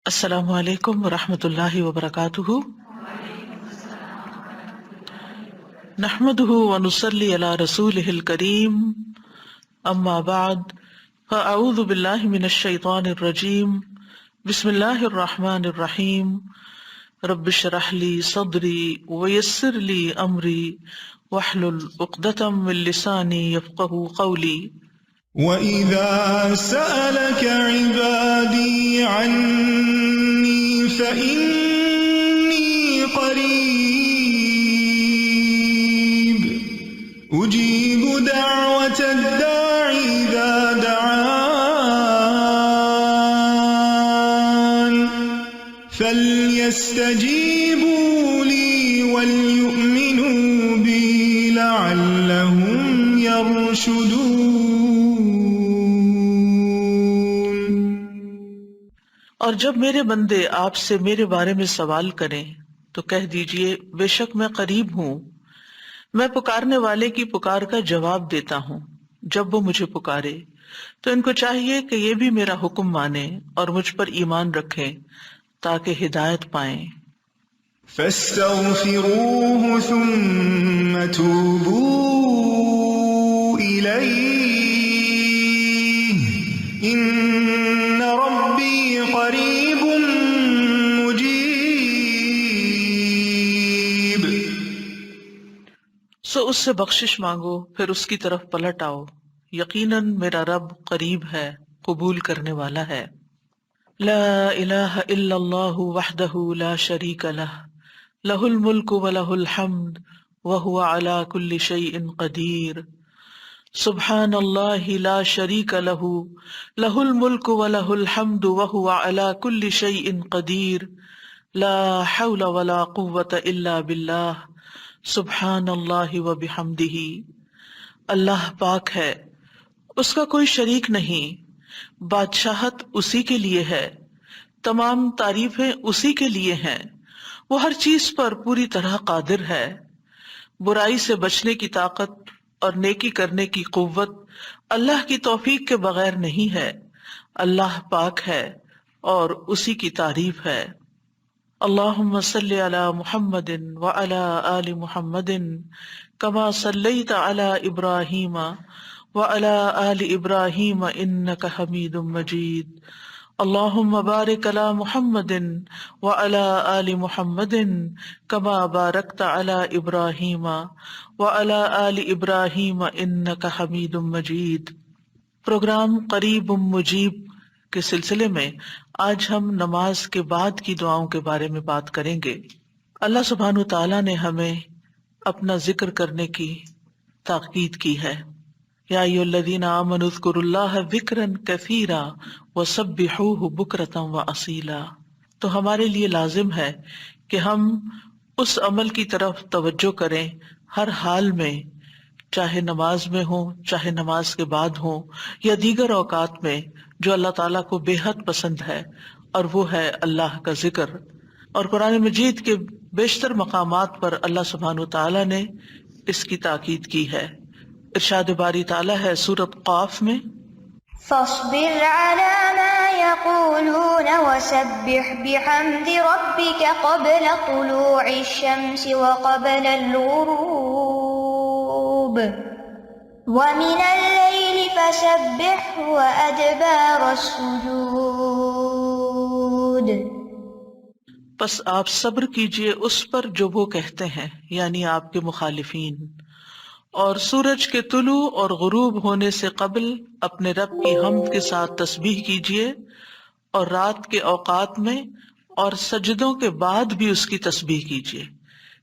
السلام علیکم ورحمۃ اللہ وبرکاتہ۔ نحمده ونصلی علی رسولہ الکریم، اما بعد فاعوذ باللہ من الشیطان الرجیم، بسم اللہ الرحمن الرحیم۔ رب اشرح لی صدری ویسر لی امری واحلل عقدۃ من لسانی یفقہوا قولی۔ وَإِذَا سَأَلَكَ عِبَادِي عَنِّي فَإِنِّي قَرِيبٌ أُجِيبُ دَعْوَةَ الدَّاعِ إِذَا دَعَانِ فَلْيَسْتَجِيبُوا لِي وَلْيُؤْمِنُوا بِي لَعَلَّهُمْ يَرْشُدُونَ۔ اور جب میرے بندے آپ سے میرے بارے میں سوال کریں تو کہہ دیجئے بے شک میں قریب ہوں، میں پکارنے والے کی پکار کا جواب دیتا ہوں جب وہ مجھے پکارے۔ تو ان کو چاہیے کہ یہ بھی میرا حکم مانیں اور مجھ پر ایمان رکھیں تاکہ ہدایت پائیں۔ فَاسْتَغْفِرُوهُ ثُمَّ تُوبُوا إِلَيْهِ إِنَّ رَبِّي قَرِيبٌ مُجِيبٌ۔ سو اس سے بخشش مانگو پھر اس کی طرف پلٹ آؤ، یقیناً میرا رب قریب ہے، قبول کرنے والا ہے۔ لا الہ الا اللہ وحدہ لا شریک لہ، لہ الملک ولہ الحمد وہو علی کل شیء قدیر۔ سبحان اللہ لا شریک لہ، لہ الملک ولہ الحمد وہو علی کل شیء قدیر۔ لا حول ولا قوة الا باللہ، سبحان اللہ وبحمدہ۔ اللہ پاک ہے، اس کا کوئی شریک نہیں، بادشاہت اسی کے لیے ہے، تمام تعریفیں اسی کے لیے ہیں، وہ ہر چیز پر پوری طرح قادر ہے۔ برائی سے بچنے کی طاقت اور نیکی کرنے کی قوت اللہ کی توفیق کے بغیر نہیں ہے۔ اللہ پاک ہے اور اسی کی تعریف ہے۔ اللہم صلی علی محمد وعلی آل محمد کما صلیت علی ابراہیم وعلی آل ابراہیم انک حمید مجید۔ اللہم بارک علی محمد وعلی آل محمد کما بارکت علی ابراہیم وعلی آل ابراہیم انک حمید مجید۔ پروگرام قریب مجیب کے سلسلے میں آج ہم نماز کے بعد کی دعاؤں کے بارے میں بات کریں گے۔ اللہ سبحانہ تعالیٰ نے ہمیں اپنا ذکر کرنے کی تاکید کی ہے۔ یا ایھا الذین آمنوا اذکروا اللہ ذکرا کثیرا وسبحوہ بکرۃ واصیلا۔ تو ہمارے لیے لازم ہے کہ ہم اس عمل کی طرف توجہ کریں ہر حال میں، چاہے نماز میں ہوں، چاہے نماز کے بعد ہوں یا دیگر اوقات میں، جو اللہ تعالیٰ کو بے حد پسند ہے، اور وہ ہے اللہ کا ذکر۔ اور قرآن مجید کے بیشتر مقامات پر اللہ سبحانہ وتعالیٰ نے اس کی تاکید کی ہے۔ ارشاد باری تعالیٰ ہے سورۃ قاف میں، فاصبر على ما يقولون وسبح بحمد ربك قبل طلوع الشمس وقبل الغروب ومن الليل فسبحه وأدبار السجود۔ پس آپ صبر کیجئے اس پر جو وہ کہتے ہیں، یعنی آپ کے مخالفین، اور سورج کے طلوع اور غروب ہونے سے قبل اپنے رب کی حمد کے ساتھ تسبیح کیجئے، اور رات کے اوقات میں اور سجدوں کے بعد بھی اس کی تسبیح کیجئے،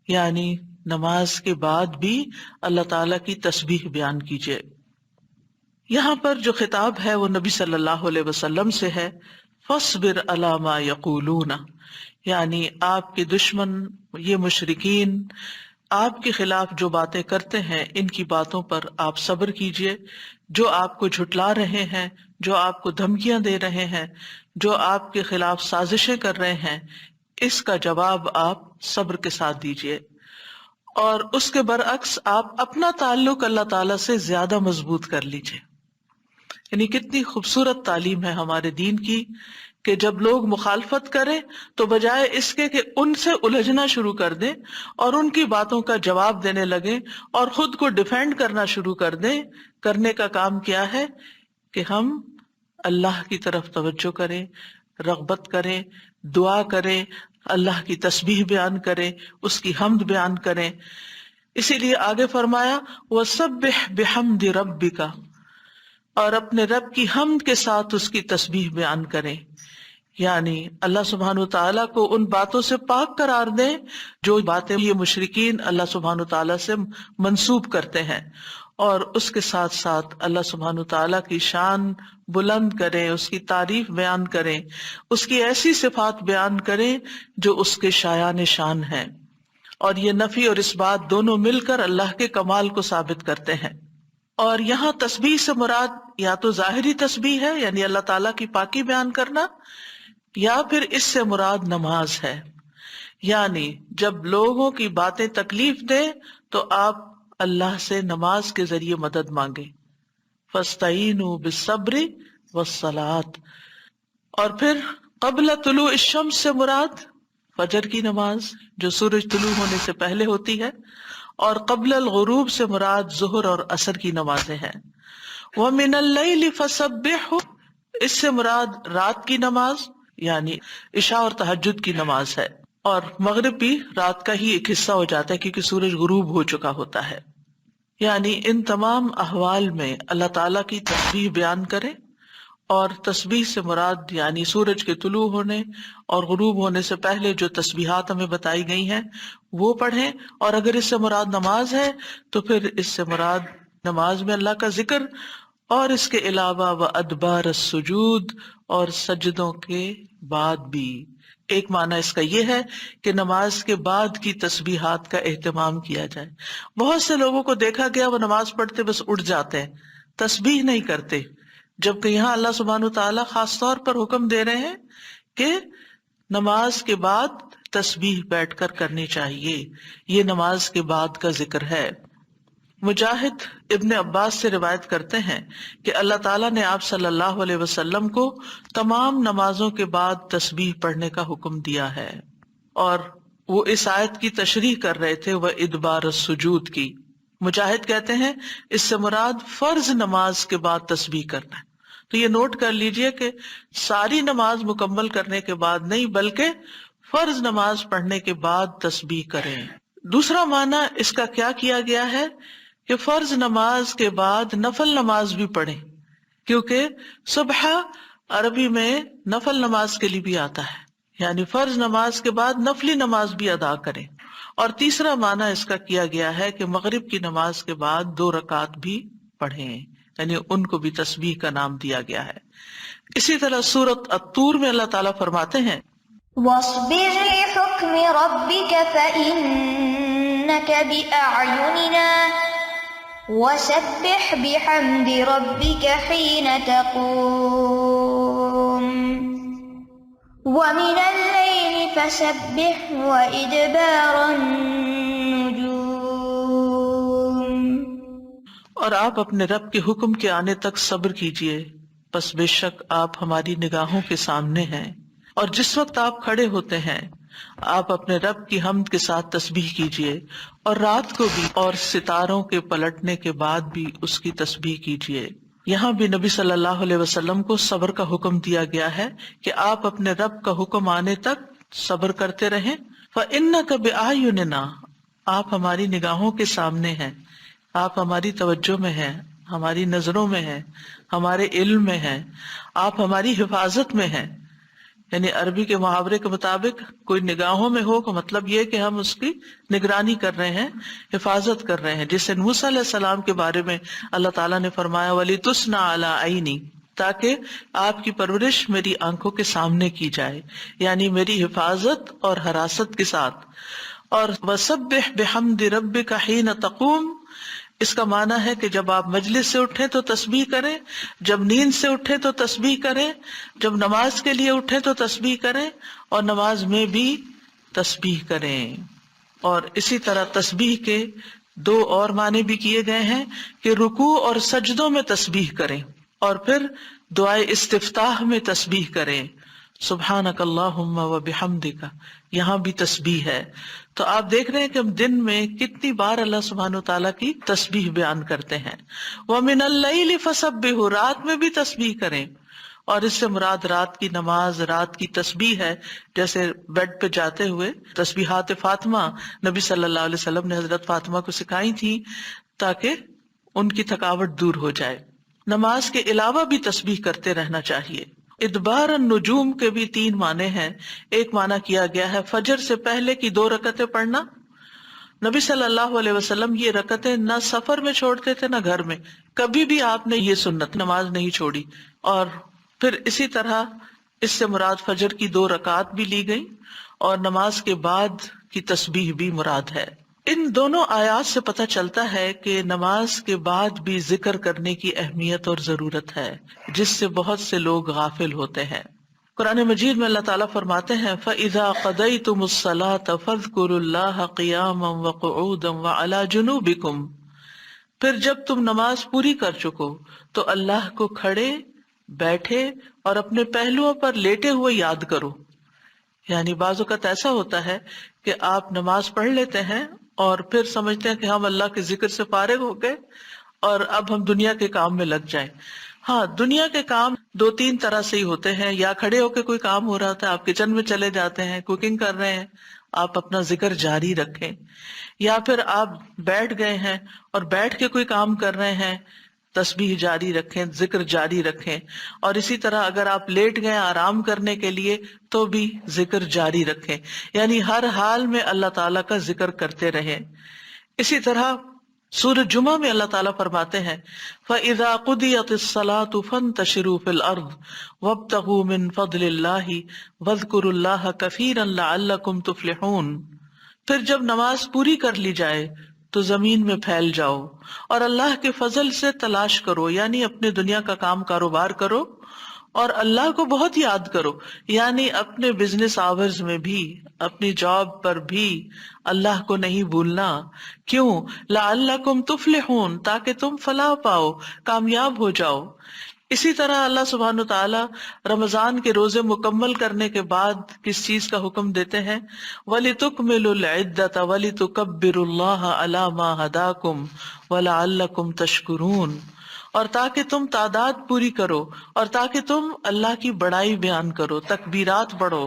یعنی نماز کے بعد بھی اللہ تعالیٰ کی تسبیح بیان کیجئے۔ یہاں پر جو خطاب ہے وہ نبی صلی اللہ علیہ وسلم سے ہے۔ فاصبر علی ما یقولون، یعنی آپ کے دشمن یہ مشرکین آپ کے خلاف جو باتیں کرتے ہیں، ان کی باتوں پر آپ صبر کیجئے۔ جو آپ کو جھٹلا رہے ہیں، جو آپ کو دھمکیاں دے رہے ہیں، جو آپ کے خلاف سازشیں کر رہے ہیں، اس کا جواب آپ صبر کے ساتھ دیجئے، اور اس کے برعکس آپ اپنا تعلق اللہ تعالیٰ سے زیادہ مضبوط کر لیجئے۔ یعنی کتنی خوبصورت تعلیم ہے ہمارے دین کی کہ جب لوگ مخالفت کریں تو بجائے اس کے کہ ان سے الجھنا شروع کر دیں اور ان کی باتوں کا جواب دینے لگیں اور خود کو ڈیفینڈ کرنا شروع کر دیں، کرنے کا کام کیا ہے کہ ہم اللہ کی طرف توجہ کریں، رغبت کریں، دعا کریں، اللہ کی تسبیح بیان کریں، اس کی حمد بیان کریں۔ اسی لیے آگے فرمایا وَسَبِّحْ بِحَمْدِ رَبِّكَ، اور اپنے رب کی حمد کے ساتھ اس کی تسبیح بیان کریں، یعنی اللہ سبحانہ وتعالیٰ کو ان باتوں سے پاک قرار دیں جو باتیں یہ مشرکین اللہ سبحانہ وتعالیٰ سے منسوب کرتے ہیں، اور اس کے ساتھ ساتھ اللہ سبحانہ وتعالیٰ کی شان بلند کریں، اس کی تعریف بیان کریں، اس کی ایسی صفات بیان کریں جو اس کے شایان شان ہیں، اور یہ نفی اور اثبات دونوں مل کر اللہ کے کمال کو ثابت کرتے ہیں۔ اور یہاں تسبیح سے مراد یا تو ظاہری تسبیح ہے یعنی اللہ تعالیٰ کی پاکی بیان کرنا، یا پھر اس سے مراد نماز ہے، یعنی جب لوگوں کی باتیں تکلیف دیں تو آپ اللہ سے نماز کے ذریعے مدد مانگیں، فَاسْتَعِينُوا بِالصَّبْرِ وَالصَّلَاةِ۔ اور پھر قبل طلوع الشمس سے مراد فجر کی نماز جو سورج طلوع ہونے سے پہلے ہوتی ہے، اور قبل الغروب سے مراد ظہر اور عصر کی نمازیں ہیں۔ وَمِنَ اللَّيْلِ فَسَبِّحْهُ، اس سے مراد رات کی نماز یعنی عشاء اور تہجد کی نماز ہے، اور مغرب بھی رات کا ہی ایک حصہ ہو جاتا ہے کیونکہ سورج غروب ہو چکا ہوتا ہے۔ یعنی ان تمام احوال میں اللہ تعالیٰ کی تسبیح بیان کریں، اور تسبیح سے مراد یعنی سورج کے طلوع ہونے اور غروب ہونے سے پہلے جو تسبیحات ہمیں بتائی گئی ہیں وہ پڑھیں، اور اگر اس سے مراد نماز ہے تو پھر اس سے مراد نماز میں اللہ کا ذکر، اور اس کے علاوہ وَأَدْبَارَ السُّجُودِ، اور سجدوں کے بعد بھی۔ ایک معنی اس کا یہ ہے کہ نماز کے بعد کی تسبیحات کا اہتمام کیا جائے۔ بہت سے لوگوں کو دیکھا گیا وہ نماز پڑھتے بس اٹھ جاتے ہیں، تسبیح نہیں کرتے، جبکہ یہاں اللہ سبحانہ وتعالیٰ خاص طور پر حکم دے رہے ہیں کہ نماز کے بعد تسبیح بیٹھ کر کرنی چاہیے، یہ نماز کے بعد کا ذکر ہے۔ مجاہد ابن عباس سے روایت کرتے ہیں کہ اللہ تعالیٰ نے آپ صلی اللہ علیہ وسلم کو تمام نمازوں کے بعد تسبیح پڑھنے کا حکم دیا ہے، اور وہ اس آیت کی تشریح کر رہے تھے وہ ادبار السجود کی۔ مجاہد کہتے ہیں اس سے مراد فرض نماز کے بعد تسبیح کرنا ہے۔ تو یہ نوٹ کر لیجئے کہ ساری نماز مکمل کرنے کے بعد نہیں بلکہ فرض نماز پڑھنے کے بعد تسبیح کریں۔ دوسرا معنی اس کا کیا کیا گیا ہے کہ فرض نماز کے بعد نفل نماز بھی پڑھیں، کیونکہ صبح عربی میں نفل نماز کے لیے بھی آتا ہے، یعنی فرض نماز کے بعد نفلی نماز بھی ادا کریں۔ اور تیسرا معنی اس کا کیا گیا ہے کہ مغرب کی نماز کے بعد 2 رکعت بھی پڑھیں، یعنی ان کو بھی تسبیح کا نام دیا گیا ہے۔ اسی طرح سورۃ الطور میں اللہ تعالیٰ فرماتے ہیں واصبر لحكم ربك فإنك بأعيننا وسبح بحمد ربك حين تقوم ومن الليل فسبح وإدبار النجوم۔ اور آپ اپنے رب کے حکم کے آنے تک صبر کیجئے، پس بے شک آپ ہماری نگاہوں کے سامنے ہیں، اور جس وقت آپ کھڑے ہوتے ہیں آپ اپنے رب کی حمد کے ساتھ تسبیح کیجئے، اور رات کو بھی اور ستاروں کے پلٹنے کے بعد بھی اس کی تسبیح کیجئے۔ یہاں بھی نبی صلی اللہ علیہ وسلم کو صبر کا حکم دیا گیا ہے کہ آپ اپنے رب کا حکم آنے تک صبر کرتے رہیں۔ فَإِنَّكَ بِأَعْيُنِنَا، آپ ہماری نگاہوں کے سامنے ہیں، آپ ہماری توجہ میں ہیں، ہماری نظروں میں ہیں، ہمارے علم میں ہیں، آپ ہماری حفاظت میں ہیں۔ یعنی عربی کے محاورے کے مطابق کوئی نگاہوں میں ہو کا مطلب یہ کہ ہم اس کی نگرانی کر رہے ہیں، حفاظت کر رہے ہیں، جیسے موسیٰ علیہ السلام کے بارے میں اللہ تعالیٰ نے فرمایا وَلِتُسْنَ عَلَىٰ عَيْنِي، تاکہ آپ کی پرورش میری آنکھوں کے سامنے کی جائے، یعنی میری حفاظت اور حراست کے ساتھ۔ اور وَسَبِّحْ بِحَمْدِ رَبِّكَ حِينَ تَقُومُ، اس کا معنی ہے کہ جب آپ مجلس سے اٹھیں تو تسبیح کریں، جب نیند سے اٹھیں تو تسبیح کریں، جب نماز کے لیے اٹھیں تو تسبیح کریں، اور نماز میں بھی تسبیح کریں۔ اور اسی طرح تسبیح کے 2 اور معنی بھی کیے گئے ہیں کہ رکوع اور سجدوں میں تسبیح کریں، اور پھر دعائے استفتاح میں تسبیح کریں، سبحانک اللہم و بحمدک، یہاں بھی تسبیح ہے۔ تو آپ دیکھ رہے ہیں کہ ہم دن میں کتنی بار اللہ سبحانہ و تعالیٰ کی تسبیح بیان کرتے ہیں۔ وَمِنَ اللَّيْلِ فَسَبِّحْ، رات میں بھی تسبیح کریں، اور اس سے مراد رات کی نماز، رات کی تسبیح ہے۔ جیسے بیڈ پہ جاتے ہوئے تسبیحات فاطمہ نبی صلی اللہ علیہ وسلم نے حضرت فاطمہ کو سکھائی تھی تاکہ ان کی تھکاوٹ دور ہو جائے۔ نماز کے علاوہ بھی تسبیح کرتے رہنا چاہیے۔ ادبار النجوم کے بھی 3 معنی ہیں۔ ایک معنی کیا گیا ہے فجر سے پہلے کی 2 رکعتیں پڑھنا۔ نبی صلی اللہ علیہ وسلم یہ رکعتیں نہ سفر میں چھوڑتے تھے نہ گھر میں، کبھی بھی آپ نے یہ سنت نماز نہیں چھوڑی۔ اور پھر اسی طرح اس سے مراد فجر کی 2 رکعات بھی لی گئی، اور نماز کے بعد کی تسبیح بھی مراد ہے۔ ان دونوں آیات سے پتہ چلتا ہے کہ نماز کے بعد بھی ذکر کرنے کی اہمیت اور ضرورت ہے، جس سے بہت سے لوگ غافل ہوتے ہیں۔ قرآن مجید میں اللہ تعالیٰ فرماتے ہیں فَإِذَا قَضَيْتُمُ الصَّلَاةَ فَاذْكُرُوا اللَّهَ قِيَامًا وَقُعُودًا وَعَلَى جُنُوبِكُمْ، پھر جب تم نماز پوری کر چکو تو اللہ کو کھڑے، بیٹھے اور اپنے پہلوؤں پر لیٹے ہوئے یاد کرو۔ یعنی بعض اوقات ایسا ہوتا ہے کہ آپ نماز پڑھ لیتے ہیں اور پھر سمجھتے ہیں کہ ہم اللہ کے ذکر سے فارغ ہو گئے اور اب ہم دنیا کے کام میں لگ جائیں۔ ہاں، دنیا کے کام 2-3 طرح سے ہی ہوتے ہیں، یا کھڑے ہو کے کوئی کام ہو رہا ہوتا ہے، آپ کچن میں چلے جاتے ہیں، کوکنگ کر رہے ہیں، آپ اپنا ذکر جاری رکھیں، یا پھر آپ بیٹھ گئے ہیں اور بیٹھ کے کوئی کام کر رہے ہیں، تسبیح جاری رکھیں، ذکر جاری رکھیں۔ اور اسی طرح اگر آپ لیٹ گئے آرام کرنے کے لیے تو بھی ذکر جاری رکھیں، یعنی ہر حال میں اللہ تعالیٰ کا ذکر کرتے رہیں۔ اسی طرح سورۃ جمعہ میں اللہ تعالیٰ فرماتے ہیں فَإِذَا قُضِيَتِ الصَّلَاةُ فَانتَشِرُوا فِي الْأَرْضِ وَابْتَغُوا مِن فَضْلِ اللَّهِ وَاذْكُرُوا اللَّهَ كَثِيرًا لَعَلَّكُمْ تُفْلِحُونَ، پھر جب نماز پوری کر لی جائے تو زمین میں پھیل جاؤ اور اللہ کے فضل سے تلاش کرو، یعنی اپنے دنیا کا کام کاروبار کرو اور اللہ کو بہت یاد کرو، یعنی اپنے بزنس آورز میں بھی، اپنی جاب پر بھی اللہ کو نہیں بھولنا۔ کیوں؟ لعلکم تفلحون، تاکہ تم فلاح پاؤ، کامیاب ہو جاؤ۔ اسی طرح اللہ سبحانہ تعالیٰ رمضان کے روزے مکمل کرنے کے بعد کس چیز کا حکم دیتے ہیں؟ وَلِتُكْمِلُوا الْعِدَّةَ وَلِتُكَبِّرُوا اللَّهَ عَلَى مَا هَدَاكُمْ وَلَعَلَّكُمْ تَشْكُرُونَ، اور تاکہ تم تعداد پوری کرو اور تاکہ تم اللہ کی بڑائی بیان کرو، تکبیرات پڑھو،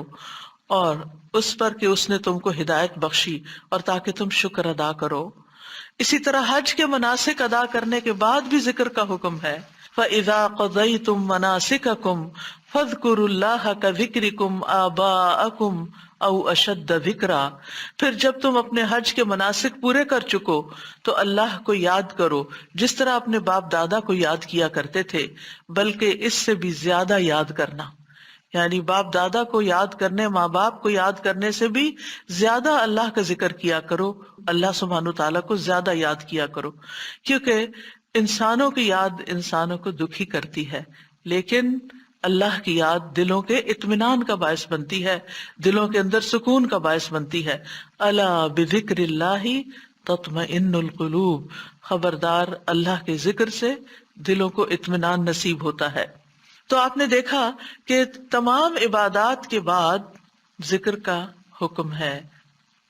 اور اس پر کہ اس نے تم کو ہدایت بخشی، اور تاکہ تم شکر ادا کرو۔ اسی طرح حج کے مناسک ادا کرنے کے بعد بھی ذکر کا حکم ہے فَإِذَا قَضَيْتُم مَّنَاسِكَكُمْ فَاذْكُرُوا اللَّهَ كَذِكْرِكُمْ آبَاءَكُمْ أَوْ أَشَدَّ ذِكْرًا، پھر جب تم اپنے حج کے مناسک پورے کر چکو تو اللہ کو یاد کرو جس طرح اپنے باپ دادا کو یاد کیا کرتے تھے، بلکہ اس سے بھی زیادہ یاد کرنا۔ یعنی باپ دادا کو یاد کرنے، ماں باپ کو یاد کرنے سے بھی زیادہ اللہ کا ذکر کیا کرو، اللہ سبحانہ تعالیٰ کو زیادہ یاد کیا کرو، کیونکہ انسانوں کی یاد انسانوں کو دکھی کرتی ہے، لیکن اللہ کی یاد دلوں کے اطمینان کا باعث بنتی ہے، دلوں کے اندر سکون کا باعث بنتی ہے۔ الا بذکر اللہ تطمئن القلوب، خبردار اللہ کے ذکر سے دلوں کو اطمینان نصیب ہوتا ہے۔ تو آپ نے دیکھا کہ تمام عبادات کے بعد ذکر کا حکم ہے،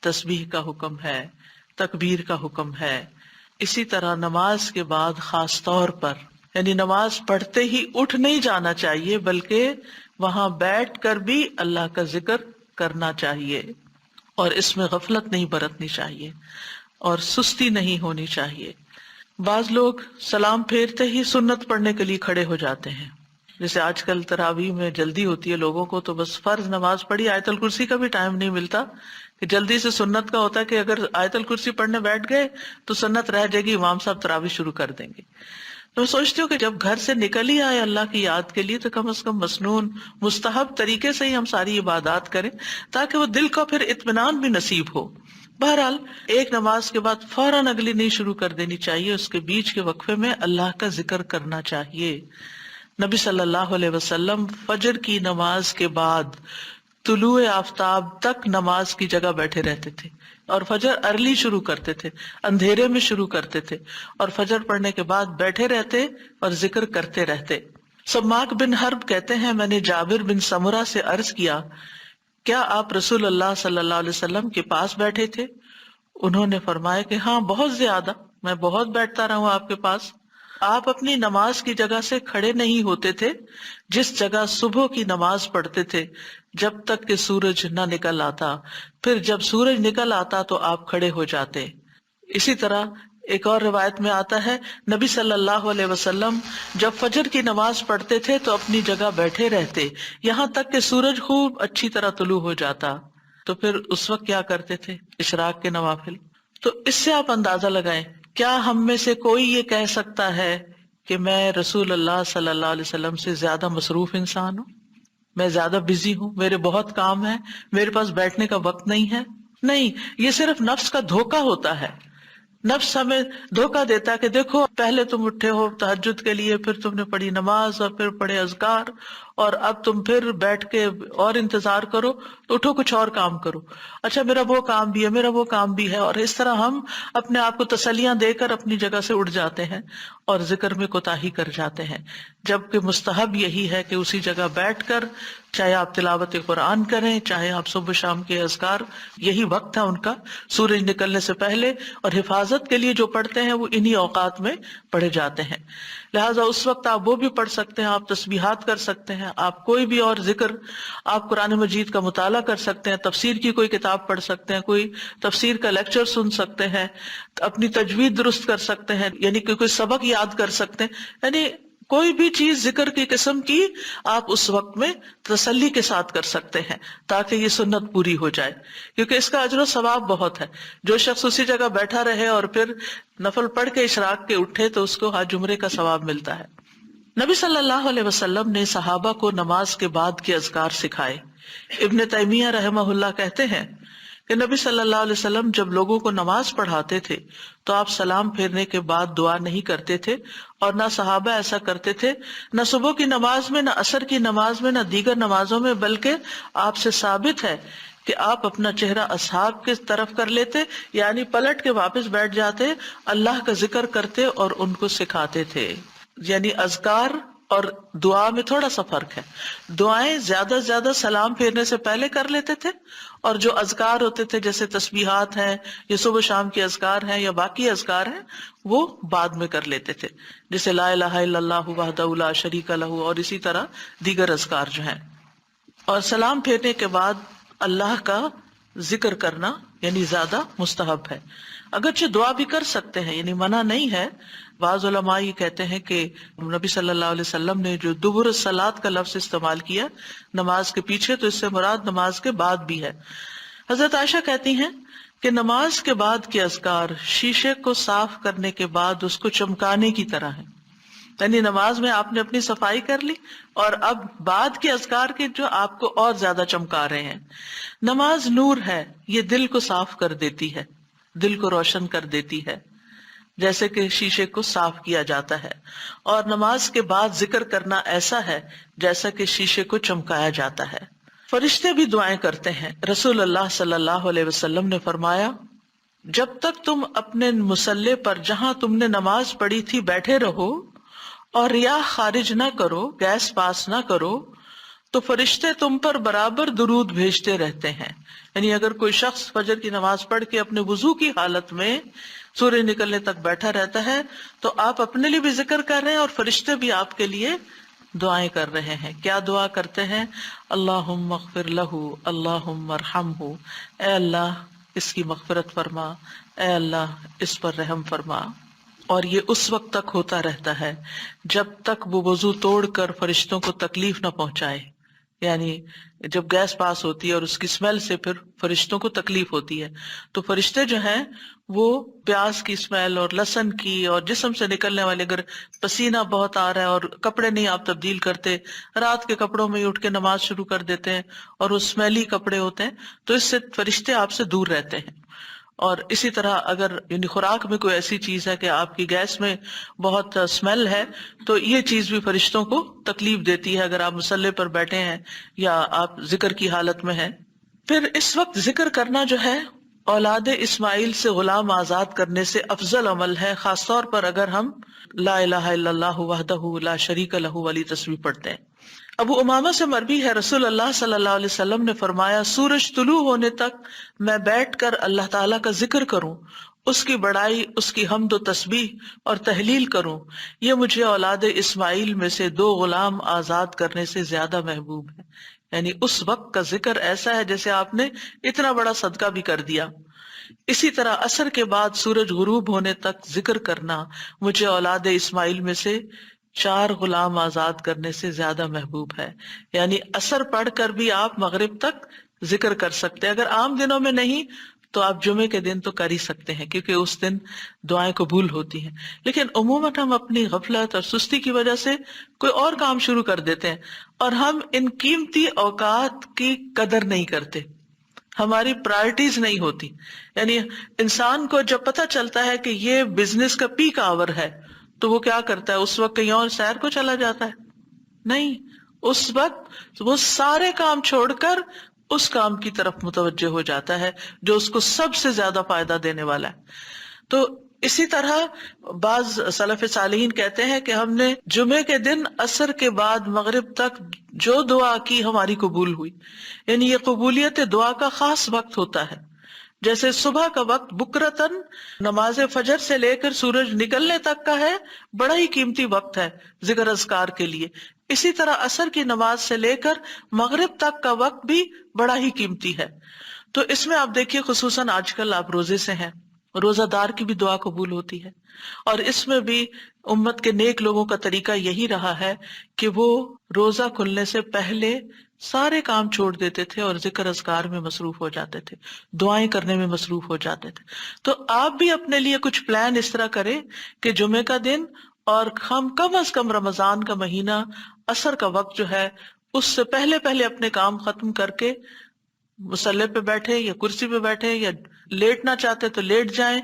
تسبیح کا حکم ہے، تکبیر کا حکم ہے۔ اسی طرح نماز کے بعد خاص طور پر، یعنی نماز پڑھتے ہی اٹھ نہیں جانا چاہیے، بلکہ وہاں بیٹھ کر بھی اللہ کا ذکر کرنا چاہیے، اور اس میں غفلت نہیں برتنی چاہیے اور سستی نہیں ہونی چاہیے۔ بعض لوگ سلام پھیرتے ہی سنت پڑھنے کے لیے کھڑے ہو جاتے ہیں، جیسے آج کل تراویح میں جلدی ہوتی ہے لوگوں کو، تو بس فرض نماز پڑھی، آیت الکرسی کا بھی ٹائم نہیں ملتا کہ جلدی سے سنت کا ہوتا ہے کہ اگر آیت الکرسی پڑھنے بیٹھ گئے تو سنت رہ جائے گی، امام صاحب تراویح شروع کر دیں گے۔ تو میں سوچتی ہوں کہ جب گھر سے نکل ہی آئے اللہ کی یاد کے لیے تو کم از کم مسنون مستحب طریقے سے ہی ہم ساری عبادات کریں، تاکہ وہ دل کو پھر اطمینان بھی نصیب ہو۔ بہرحال ایک نماز کے بعد فوراً اگلی نہیں شروع کر دینی چاہیے، اس کے بیچ کے وقفے میں اللہ کا ذکر کرنا چاہیے۔ نبی صلی اللہ علیہ وسلم فجر کی نماز کے بعد طلوع آفتاب تک نماز کی جگہ بیٹھے رہتے تھے، اور فجر ارلی شروع کرتے تھے، اندھیرے میں شروع کرتے تھے، اور فجر پڑھنے کے بعد بیٹھے رہتے اور ذکر کرتے رہتے۔ سماک بن حرب کہتے ہیں میں نے جابر بن سمرہ سے عرض کیا کیا آپ رسول اللہ صلی اللہ علیہ وسلم کے پاس بیٹھے تھے؟ انہوں نے فرمایا کہ ہاں بہت زیادہ، میں بہت بیٹھتا رہا ہوں آپ کے پاس۔ آپ اپنی نماز کی جگہ سے کھڑے نہیں ہوتے تھے جس جگہ صبح کی نماز پڑھتے تھے جب تک کہ سورج نہ نکل آتا، پھر جب سورج نکل آتا تو آپ کھڑے ہو جاتے۔ اسی طرح ایک اور روایت میں آتا ہے نبی صلی اللہ علیہ وسلم جب فجر کی نماز پڑھتے تھے تو اپنی جگہ بیٹھے رہتے یہاں تک کہ سورج خوب اچھی طرح طلوع ہو جاتا، تو پھر اس وقت کیا کرتے تھے؟ اشراق کے نوافل۔ تو اس سے آپ اندازہ لگائیں، کیا ہم میں سے کوئی یہ کہہ سکتا ہے کہ میں رسول اللہ صلی اللہ علیہ وسلم سے زیادہ مصروف انسان ہوں، میں زیادہ بزی ہوں، میرے بہت کام ہے، میرے پاس بیٹھنے کا وقت نہیں ہے؟ نہیں، یہ صرف نفس کا دھوکہ ہوتا ہے۔ نفس ہمیں دھوکہ دیتا ہے کہ دیکھو پہلے تم اٹھے ہو تہجد کے لیے، پھر تم نے پڑھی نماز اور پھر پڑھے اذکار، اور اب تم پھر بیٹھ کے اور انتظار کرو، تو اٹھو کچھ اور کام کرو، اچھا میرا وہ کام بھی ہے، میرا وہ کام بھی ہے، اور اس طرح ہم اپنے آپ کو تسلیاں دے کر اپنی جگہ سے اٹھ جاتے ہیں اور ذکر میں کوتاہی کر جاتے ہیں، جبکہ مستحب یہی ہے کہ اسی جگہ بیٹھ کر چاہے آپ تلاوت قرآن کریں، چاہے آپ صبح شام کے اذکار، یہی وقت ہے ان کا سورج نکلنے سے پہلے، اور حفاظت کے لیے جو پڑھتے ہیں وہ انہی اوقات میں پڑھے جاتے ہیں۔ لہٰذا اس وقت آپ وہ بھی پڑھ سکتے ہیں، آپ تسبیحات کر سکتے ہیں، آپ کوئی بھی اور ذکر، آپ قرآن مجید کا مطالعہ کر سکتے ہیں، تفسیر کی کوئی کتاب پڑھ سکتے ہیں، کوئی تفسیر کا لیکچر سن سکتے ہیں، اپنی تجوید درست کر سکتے ہیں، یعنی کہ کوئی سبق یاد کر سکتے ہیں، یعنی کوئی بھی چیز ذکر کی قسم کی آپ اس وقت میں تسلی کے ساتھ کر سکتے ہیں تاکہ یہ سنت پوری ہو جائے، کیونکہ اس کا اجر و ثواب بہت ہے۔ جو شخص اسی جگہ بیٹھا رہے اور پھر نفل پڑھ کے اشراق کے اٹھے تو اس کو حج عمرے کا ثواب ملتا ہے۔ نبی صلی اللہ علیہ وسلم نے صحابہ کو نماز کے بعد کے اذکار سکھائے۔ ابن تیمیہ رحمہ اللہ کہتے ہیں کہ نبی صلی اللہ علیہ وسلم جب لوگوں کو نماز پڑھاتے تھے تو آپ سلام پھیرنے کے بعد دعا نہیں کرتے تھے، اور نہ صحابہ ایسا کرتے تھے، نہ صبح کی نماز میں، نہ عصر کی نماز میں، نہ دیگر نمازوں میں، بلکہ آپ سے ثابت ہے کہ آپ اپنا چہرہ اصحاب کی طرف کر لیتے، یعنی پلٹ کے واپس بیٹھ جاتے، اللہ کا ذکر کرتے اور ان کو سکھاتے تھے۔ یعنی اذکار اور دعا میں تھوڑا سا فرق ہے، دعائیں زیادہ سے زیادہ سلام پھیرنے سے پہلے کر لیتے تھے، اور جو اذکار ہوتے تھے جیسے تسبیحات ہیں یا صبح شام کے اذکار ہیں یا باقی اذکار ہیں وہ بعد میں کر لیتے تھے، جیسے لا الہ الا اللہ وحدہ لا شریک لہ، اور اسی طرح دیگر اذکار جو ہیں۔ اور سلام پھیرنے کے بعد اللہ کا ذکر کرنا یعنی زیادہ مستحب ہے، اگرچہ دعا بھی کر سکتے ہیں، یعنی منع نہیں ہے۔ بعض علماء یہ کہتے ہیں کہ نبی صلی اللہ علیہ وسلم نے جو دبر الصلاۃ کا لفظ استعمال کیا نماز کے پیچھے، تو اس سے مراد نماز کے بعد بھی ہے۔ حضرت عائشہ کہتی ہیں کہ نماز کے بعد کے اذکار شیشے کو صاف کرنے کے بعد اس کو چمکانے کی طرح ہے، یعنی نماز میں آپ نے اپنی صفائی کر لی اور اب بعد کے اذکار کے جو آپ کو اور زیادہ چمکا رہے ہیں۔ نماز نور ہے، یہ دل کو صاف کر دیتی ہے، دل کو روشن کر دیتی ہے، جیسے کہ شیشے کو صاف کیا جاتا ہے، اور نماز کے بعد ذکر کرنا ایسا ہے جیسا کہ شیشے کو چمکایا جاتا ہے۔ فرشتے بھی دعائیں کرتے ہیں۔ رسول اللہ صلی اللہ علیہ وسلم نے فرمایا، جب تک تم اپنے مصلی پر جہاں تم نے نماز پڑھی تھی بیٹھے رہو اور ریاح خارج نہ کرو، گیس پاس نہ کرو، تو فرشتے تم پر برابر درود بھیجتے رہتے ہیں۔ یعنی اگر کوئی شخص فجر کی نماز پڑھ کے اپنے وضو کی حالت میں سورج نکلنے تک بیٹھا رہتا ہے تو آپ اپنے لیے بھی ذکر کر رہے ہیں اور فرشتے بھی آپ کے لیے دعائیں کر رہے ہیں۔ کیا دعا کرتے ہیں؟ اللہم اغفر لہ، اللہم ارحمہ، اے اللہ اس کی مغفرت فرما، اے اللہ اس پر رحم فرما۔ اور یہ اس وقت تک ہوتا رہتا ہے جب تک وہ وضو توڑ کر فرشتوں کو تکلیف نہ پہنچائے، یعنی جب گیس پاس ہوتی ہے اور اس کی اسمیل سے پھر فرشتوں کو تکلیف ہوتی ہے، تو فرشتے جو ہیں وہ پیاز کی اسمیل اور لہسن کی اور جسم سے نکلنے والے، اگر پسینہ بہت آ رہا ہے اور کپڑے نہیں آپ تبدیل کرتے، رات کے کپڑوں میں ہی اٹھ کے نماز شروع کر دیتے ہیں اور وہ اسمیلی کپڑے ہوتے ہیں، تو اس سے فرشتے آپ سے دور رہتے ہیں۔ اور اسی طرح اگر یعنی خوراک میں کوئی ایسی چیز ہے کہ آپ کی گیس میں بہت اسمیل ہے تو یہ چیز بھی فرشتوں کو تکلیف دیتی ہے اگر آپ مصلی پر بیٹھے ہیں یا آپ ذکر کی حالت میں ہیں۔ پھر اس وقت ذکر کرنا جو ہے اولاد اسماعیل سے غلام آزاد کرنے سے افضل عمل ہے، خاص طور پر اگر ہم لا الہ الا اللہ وحدہ لا شریک لہ والی تسبیح پڑھتے ہیں۔ ابو امامہ سے مروی ہے، رسول اللہ صلی اللہ علیہ وسلم نے فرمایا، سورج طلوع ہونے تک میں بیٹھ کر اللہ تعالیٰ کا ذکر کروں، اس کی بڑائی، اس کی حمد و تسبیح اور تحلیل کروں، یہ مجھے اولاد اسماعیل میں سے 2 غلام آزاد کرنے سے زیادہ محبوب ہے۔ یعنی اس وقت کا ذکر ایسا ہے جیسے آپ نے اتنا بڑا صدقہ بھی کر دیا۔ اسی طرح عصر کے بعد سورج غروب ہونے تک ذکر کرنا مجھے اولاد اسماعیل میں سے 4 غلام آزاد کرنے سے زیادہ محبوب ہے۔ یعنی عصر پڑھ کر بھی آپ مغرب تک ذکر کر سکتے ہیں، اگر عام دنوں میں نہیں تو آپ جمعے کے دن تو کر ہی سکتے ہیں، کیونکہ اس دن دعائیں قبول ہوتی ہیں۔ لیکن عموماً ہم اپنی غفلت اور سستی کی وجہ سے کوئی اور کام شروع کر دیتے ہیں، اور ہم ان قیمتی اوقات کی قدر نہیں کرتے، ہماری پرائرٹیز نہیں ہوتی۔ یعنی انسان کو جب پتہ چلتا ہے کہ یہ بزنس کا پیک آور ہے تو وہ کیا کرتا ہے؟ اس وقت کہیں اور سیر کو چلا جاتا ہے؟ نہیں، اس وقت وہ سارے کام چھوڑ کر اس کام کی طرف متوجہ ہو جاتا ہے جو اس کو سب سے زیادہ فائدہ دینے والا ہے۔ تو اسی طرح بعض سلف صالحین کہتے ہیں کہ ہم نے جمعے کے دن عصر کے بعد مغرب تک جو دعا کی ہماری قبول ہوئی۔ یعنی یہ قبولیت دعا کا خاص وقت ہوتا ہے، جیسے صبح کا وقت بکرتن نماز فجر سے لے کر سورج نکلنے تک کا ہے، بڑا ہی قیمتی وقت ہے ذکر اذکار کے لیے۔ اسی طرح عصر کی نماز سے لے کر مغرب تک کا وقت بھی بڑا ہی قیمتی ہے۔ تو اس میں آپ دیکھیے، خصوصاً آج کل آپ روزے سے ہیں، روزہ دار کی بھی دعا قبول ہوتی ہے، اور اس میں بھی امت کے نیک لوگوں کا طریقہ یہی رہا ہے کہ وہ روزہ کھلنے سے پہلے سارے کام چھوڑ دیتے تھے اور ذکر اذکار میں مصروف ہو جاتے تھے، دعائیں کرنے میں مصروف ہو جاتے تھے۔ تو آپ بھی اپنے لیے کچھ پلان اس طرح کریں کہ جمعے کا دن اور ہم کم از کم رمضان کا مہینہ عصر کا وقت جو ہے اس سے پہلے پہلے اپنے کام ختم کر کے مصلی پہ بیٹھے یا کرسی پہ بیٹھے، یا لیٹنا چاہتے تو لیٹ جائیں،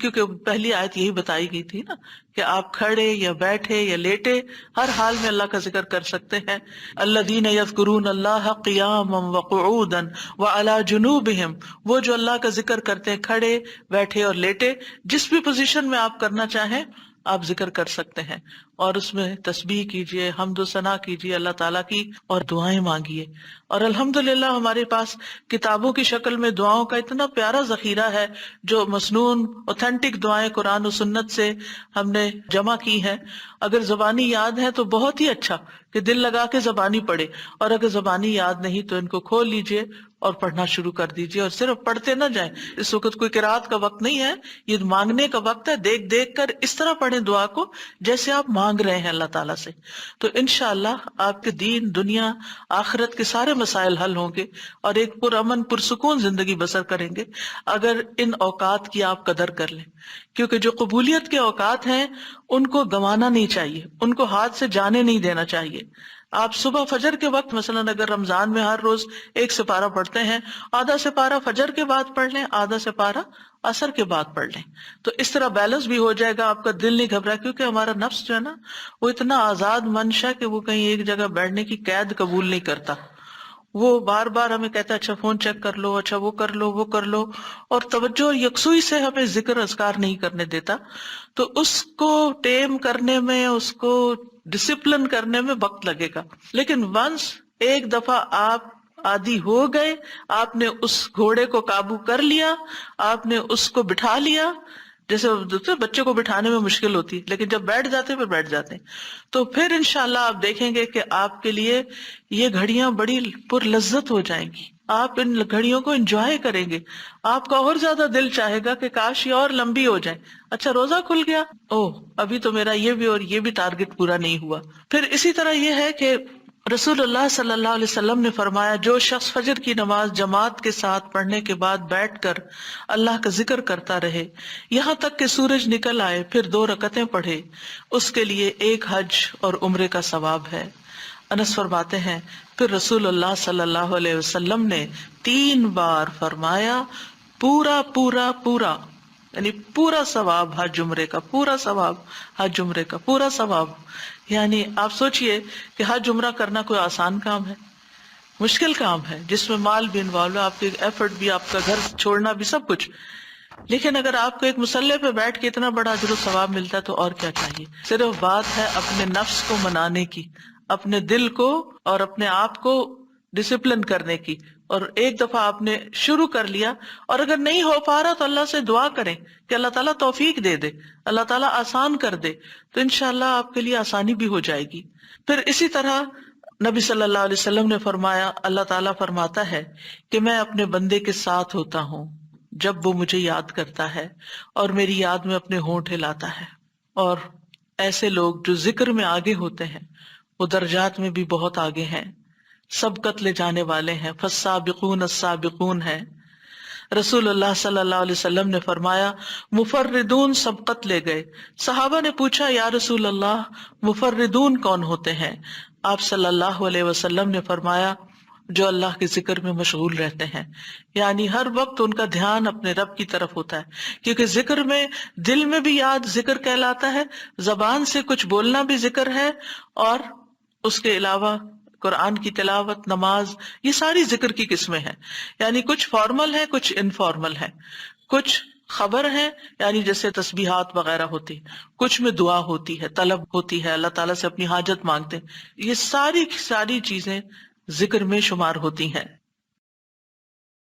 کیونکہ پہلی آیت یہی بتائی گئی تھی نا کہ آپ کھڑے یا بیٹھے یا لیٹے ہر حال میں اللہ کا ذکر کر سکتے ہیں۔ الذین یذکرون اللہ قیاما وقعودا وعلی جنوبہم، وہ جو اللہ کا ذکر کرتے ہیں کھڑے، بیٹھے اور لیٹے، جس بھی پوزیشن میں آپ کرنا چاہیں آپ ذکر کر سکتے ہیں، اور اس میں تسبیح کیجئے، حمد و ثنا کیجئے اللہ تعالیٰ کی، اور دعائیں مانگیے۔ اور الحمدللہ ہمارے پاس کتابوں کی شکل میں دعاؤں کا اتنا پیارا ذخیرہ ہے، جو مسنون اوتھینٹک دعائیں قرآن و سنت سے ہم نے جمع کی ہیں۔ اگر زبانی یاد ہے تو بہت ہی اچھا کہ دل لگا کے زبانی پڑھے، اور اگر زبانی یاد نہیں تو ان کو کھول لیجئے اور پڑھنا شروع کر دیجئے، اور صرف پڑھتے نہ جائیں۔ اس وقت کوئی قرات کا وقت نہیں ہے، یہ مانگنے کا وقت ہے۔ دیکھ دیکھ کر اس طرح پڑھیں دعا کو جیسے آپ مانگ رہے ہیں اللہ تعالیٰ سے، تو انشاءاللہ آپ کے دین، دنیا، آخرت کے سارے مسائل حل ہوں گے، اور ایک پرامن پرسکون زندگی بسر کریں گے اگر ان اوقات کی آپ قدر کر لیں۔ کیونکہ جو قبولیت کے اوقات ہیں ان کو گنوانا نہیں چاہیے، ان کو ہاتھ سے جانے نہیں دینا چاہیے۔ آپ صبح فجر کے وقت مثلا اگر رمضان میں ہر روز 1 سپارہ پڑھتے ہیں، آدھا سپارہ فجر کے بعد پڑھ لیں، آدھا سپارہ عصر کے بعد پڑھ لیں، تو اس طرح بیلنس بھی ہو جائے گا، آپ کا دل نہیں گھبرا، کیونکہ ہمارا نفس جو ہے نا وہ اتنا آزاد منش ہے کہ وہ کہیں ایک جگہ بیٹھنے کی قید قبول نہیں کرتا، وہ بار بار ہمیں کہتا ہے اچھا فون چیک کر لو، اچھا وہ کر لو، وہ کر لو، اور توجہ اور یکسوئی سے ہمیں ذکر اذکار نہیں کرنے دیتا۔ تو اس کو ٹیم کرنے میں، اس کو ڈسپلن کرنے میں وقت لگے گا، لیکن ونس ایک دفعہ آپ عادی ہو گئے، آپ نے اس گھوڑے کو قابو کر لیا، آپ نے اس کو بٹھا لیا، جیسے بچے کو بٹھانے میں مشکل ہوتی، لیکن جب بیٹھ جاتے پھر بیٹھ جاتے ہیں، تو پھر انشاءاللہ آپ دیکھیں گے کہ آپ کے لیے یہ گھڑیاں بڑی پر لذت ہو جائیں گی، آپ ان گھڑیوں کو انجوائے کریں گے، آپ کا اور زیادہ دل چاہے گا کہ کاش یہ اور لمبی ہو جائے۔ اچھا روزہ کھل گیا، ابھی تو میرا یہ بھی اور یہ بھی ٹارگٹ پورا نہیں ہوا۔ پھر اسی طرح یہ ہے کہ رسول اللہ صلی اللہ علیہ وسلم نے فرمایا، جو شخص فجر کی نماز جماعت کے ساتھ پڑھنے کے بعد بیٹھ کر اللہ کا ذکر کرتا رہے یہاں تک کہ سورج نکل آئے، پھر 2 رکعتیں پڑھے، اس کے لیے 1 حج اور عمرے کا ثواب ہے۔ انس فرماتے ہیں پھر رسول اللہ صلی اللہ علیہ وسلم نے 3 بار فرمایا، پورا پورا پورا، یعنی پورا ثواب حج عمرے کا، پورا ثواب حج عمرے کا، پورا ثواب۔ یعنی آپ سوچئے کہ حج عمرہ کرنا کوئی آسان کام ہے؟ مشکل کام ہے جس میں مال بھی انوالو ہے، آپ کے ایفرٹ بھی، آپ کا گھر چھوڑنا بھی، سب کچھ. لیکن اگر آپ کو ایک مسلح پہ بیٹھ کے اتنا بڑا اجر و ثواب ملتا ہے تو اور کیا چاہیے. صرف بات ہے اپنے نفس کو منانے کی، اپنے دل کو اور اپنے آپ کو ڈسپلن کرنے کی. اور ایک دفعہ آپ نے شروع کر لیا اور اگر نہیں ہو پا رہا تو اللہ سے دعا کریں کہ اللہ تعالیٰ توفیق دے دے، اللہ تعالیٰ آسان کر دے، تو انشاءاللہ آپ کے لیے آسانی بھی ہو جائے گی. پھر اسی طرح نبی صلی اللہ علیہ وسلم نے فرمایا، اللہ تعالیٰ فرماتا ہے کہ میں اپنے بندے کے ساتھ ہوتا ہوں جب وہ مجھے یاد کرتا ہے اور میری یاد میں اپنے ہونٹ ہلاتا ہے. اور ایسے لوگ جو ذکر میں آگے ہوتے ہیں وہ درجات میں بھی بہت آگے ہیں، سبقت لے جانے والے ہیں، فالسابقون السابقون ہیں. رسول اللہ صلی اللہ علیہ وسلم نے فرمایا مفردون سبقت لے گئے. صحابہ نے پوچھا یا رسول اللہ مفردون کون ہوتے ہیں؟ آپ صلی اللہ علیہ وسلم نے فرمایا جو اللہ کے ذکر میں مشغول رہتے ہیں، یعنی ہر وقت ان کا دھیان اپنے رب کی طرف ہوتا ہے، کیونکہ ذکر میں دل میں بھی یاد ذکر کہلاتا ہے، زبان سے کچھ بولنا بھی ذکر ہے، اور اس کے علاوہ قرآن کی تلاوت، نماز، یہ ساری ذکر کی قسمیں ہیں. یعنی کچھ فارمل ہے، کچھ انفارمل ہے، کچھ خبر ہے یعنی جیسے تسبیحات وغیرہ ہوتی، کچھ میں دعا ہوتی ہے، طلب ہوتی ہے، اللہ تعالیٰ سے اپنی حاجت مانگتے ہیں. یہ ساری چیزیں ذکر میں شمار ہوتی ہیں.